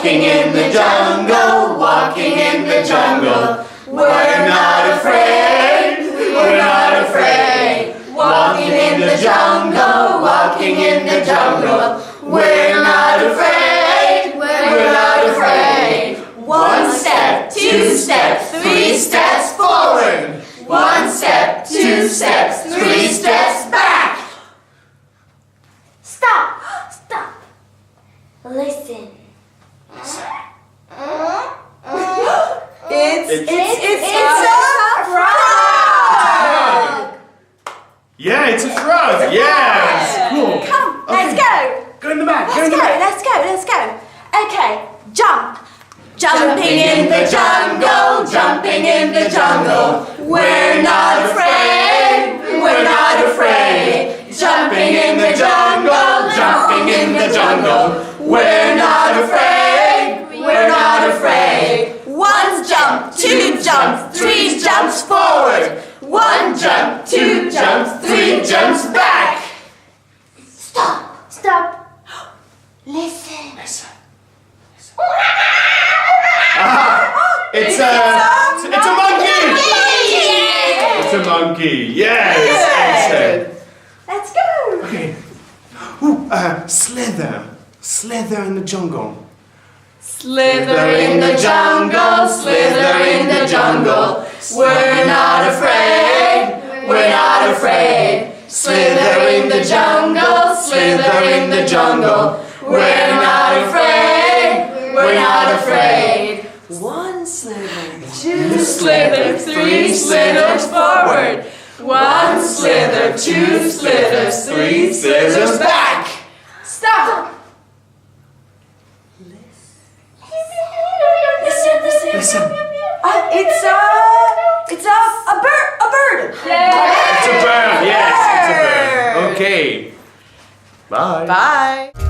walking in the jungle, walking in the jungle. We're not afraid, we're not afraid. Walking in the jungle, walking in the jungle. We're not afraid, we're not afraid. 1 step, 2 steps, 3 steps forward. 1 step, 2 steps, 3 steps back. Stop! Stop! Listen. It's a frog! Yeah, it's a frog. Yes. Cool. Come, let's go. Go in the back. Let's go. Okay, jump. Jumping in the jungle, jumping in the jungle. We're not afraid, we're not afraid. Jumping in the jungle, jumping in the jungle. We're not afraid, we're not afraid. 1 jump, 2 jumps, 3 jumps forward. 1 jump, 2 jumps, 3 jumps back. Stop. Listen. It's a monkey. It's a monkey. Yes. Let's go. Okay. Slither in the jungle. Slither in the jungle, slither in the jungle. We're not afraid, we're not afraid. Slither in the jungle, slither in the jungle. We're not afraid, we're not afraid. 1 slither, 2 slither, 3 slithers forward. 1 slither, 2 slithers, 3 slithers back. Stop. Listen. It's a bird. It's a bird. Yes, it's a bird. Okay. Bye. Bye.